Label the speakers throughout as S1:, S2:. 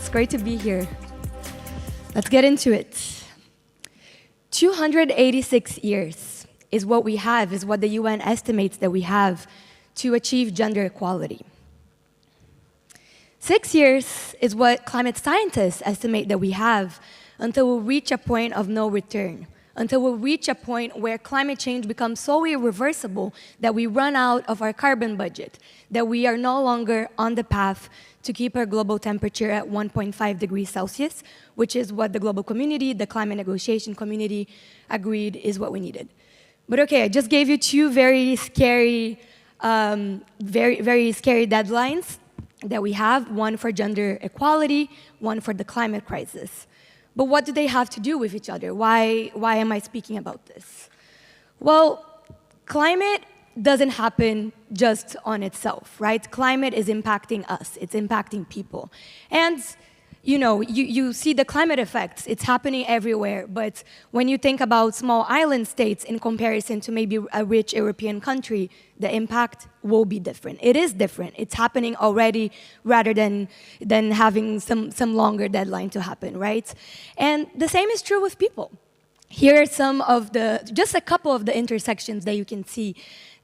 S1: It's great to be here. Let's get into it. 286 years is what we have, is what the UN estimates that we have to achieve gender equality. 6 years is what climate scientists estimate that we have until we reach a point of no return, until we reach a point where climate change becomes so irreversible that we run out of our carbon budget, that we are no longer on the path to keep our global temperature at 1.5 degrees Celsius, which is what the global community, the climate negotiation community, agreed is what we needed. But okay, I just gave you two very scary deadlines that we have, one for gender equality, one for the climate crisis. But what do they have to do with each other? Why am I speaking about this? Well, climate doesn't happen just on itself, right? Climate is impacting us, it's impacting people. And you see the climate effects, it's happening everywhere, but when you think about small island states in comparison to maybe a rich European country, the impact will be different. It is different. It's happening already rather than having some longer deadline to happen, right? And the same is true with people. Here are just a couple of the intersections that you can see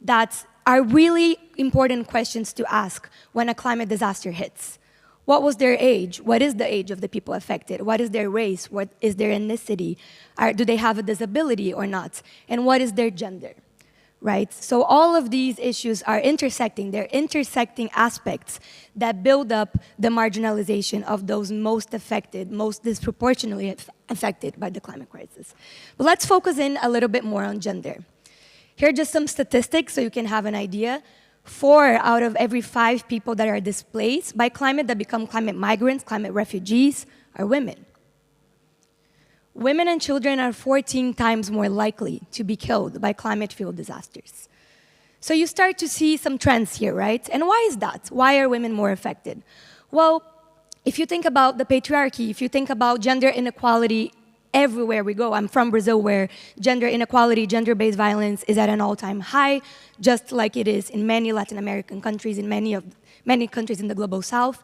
S1: that are really important questions to ask when a climate disaster hits. What was their age? What is the age of the people affected? What is their race? What is their ethnicity? Do they have a disability or not? And what is their gender, right? So all of these issues are intersecting. They're intersecting aspects that build up the marginalization of those most affected, most disproportionately affected by the climate crisis. But let's focus in a little bit more on gender. Here are just some statistics so you can have an idea. 4 out of every 5 people that are displaced by climate, that become climate migrants, climate refugees, are women. Women and children are 14 times more likely to be killed by climate-fueled disasters. So you start to see some trends here, right? And why is that? Why are women more affected? Well, if you think about the patriarchy, if you think about gender inequality everywhere we go. I'm from Brazil, where gender inequality, gender-based violence is at an all-time high, just like it is in many Latin American countries, in many countries in the global south.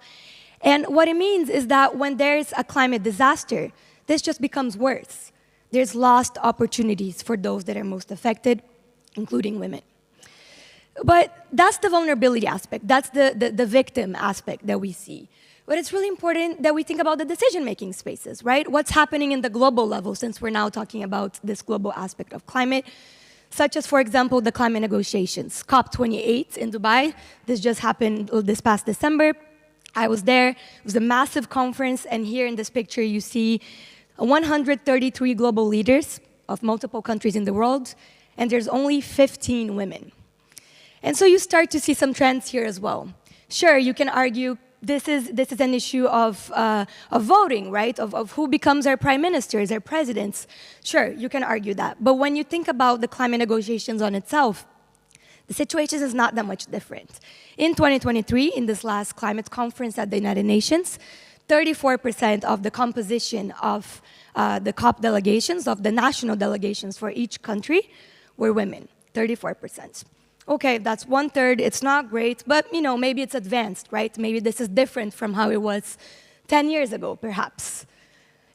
S1: And what it means is that when there's a climate disaster, this just becomes worse. There's lost opportunities for those that are most affected, including women. But that's the vulnerability aspect. That's the victim aspect that we see. But it's really important that we think about the decision-making spaces, right? What's happening in the global level, since we're now talking about this global aspect of climate, such as, for example, the climate negotiations. COP28 in Dubai, this just happened this past December. I was there. It was a massive conference, and here in this picture you see 133 global leaders of multiple countries in the world, and there's only 15 women. And so you start to see some trends here as well. Sure, you can argue this is an issue of voting, right? Of who becomes our prime ministers, our presidents. Sure, you can argue that. But when you think about the climate negotiations on itself, the situation is not that much different. In 2023, in this last climate conference at the United Nations, 34% of the composition of the COP delegations, of the national delegations for each country, were women, 34%. Okay, that's 1/3, it's not great, but maybe it's advanced, right? Maybe this is different from how it was 10 years ago, perhaps.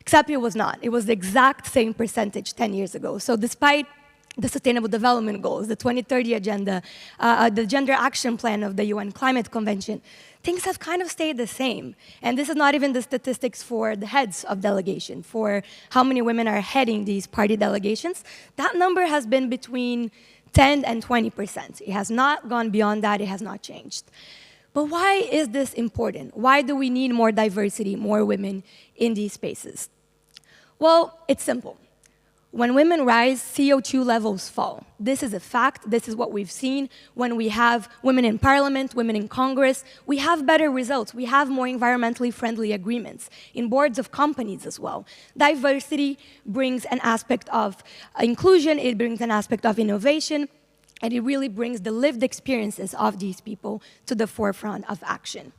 S1: Except it was not. It was the exact same percentage 10 years ago. So despite the Sustainable Development Goals, the 2030 Agenda, the Gender Action Plan of the UN Climate Convention, things have kind of stayed the same. And this is not even the statistics for the heads of delegation, for how many women are heading these party delegations. That number has been between 10 and 20%. It has not gone beyond that, it has not changed. But why is this important? Why do we need more diversity, more women in these spaces? Well, it's simple. When women rise, CO2 levels fall. This is a fact. This is what we've seen. When we have women in parliament, women in Congress, we have better results. We have more environmentally friendly agreements in boards of companies as well. Diversity brings an aspect of inclusion, it brings an aspect of innovation, and it really brings the lived experiences of these people to the forefront of action.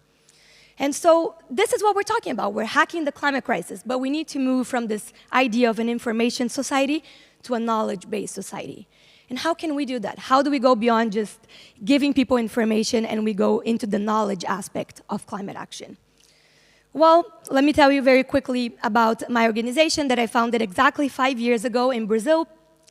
S1: And so this is what we're talking about. We're hacking the climate crisis, but we need to move from this idea of an information society to a knowledge-based society. And how can we do that? How do we go beyond just giving people information and we go into the knowledge aspect of climate action? Well, let me tell you very quickly about my organization that I founded exactly 5 years ago in Brazil.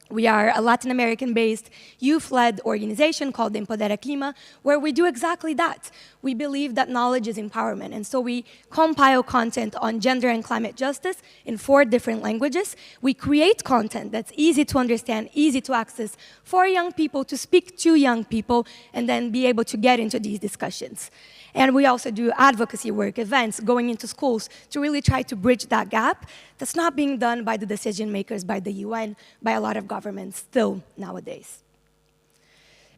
S1: We are a Latin American-based, youth-led organization called Empodera Clima, where we do exactly that. We believe that knowledge is empowerment, and so we compile content on gender and climate justice in 4 different languages. We create content that's easy to understand, easy to access for young people, to speak to young people, and then be able to get into these discussions. And we also do advocacy work, events, going into schools to really try to bridge that gap that's not being done by the decision makers, by the UN, by a lot of governments still nowadays.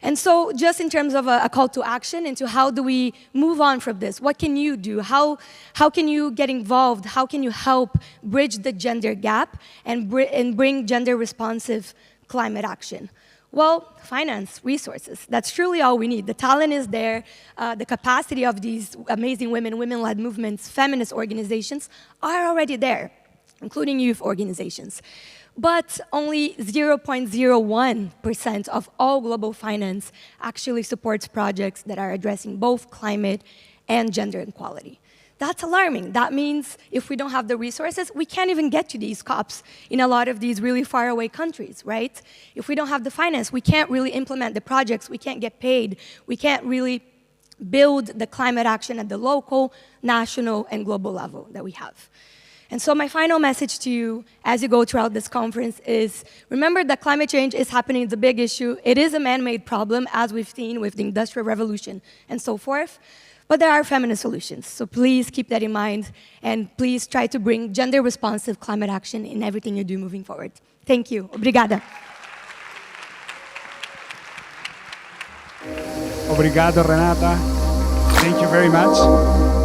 S1: And so just in terms of a call to action into how do we move on from this, what can you do? How can you get involved? How can you help bridge the gender gap and bring gender responsive climate action? Well, finance, resources. That's truly all we need. The talent is there. The capacity of these amazing women, women-led movements, feminist organizations are already there, including youth organizations. But only 0.01% of all global finance actually supports projects that are addressing both climate and gender equality. That's alarming. That means if we don't have the resources, we can't even get to these COPs in a lot of these really faraway countries, right? If we don't have the finance, we can't really implement the projects, we can't get paid, we can't really build the climate action at the local, national, and global level that we have. And so my final message to you as you go throughout this conference is, remember that climate change is happening, it's a big issue. It is a man-made problem, as we've seen with the Industrial Revolution and so forth. But there are feminist solutions, so please keep that in mind, and please try to bring gender-responsive climate action in everything you do moving forward. Thank you. Obrigada.
S2: Obrigado, Renata. Thank you very much.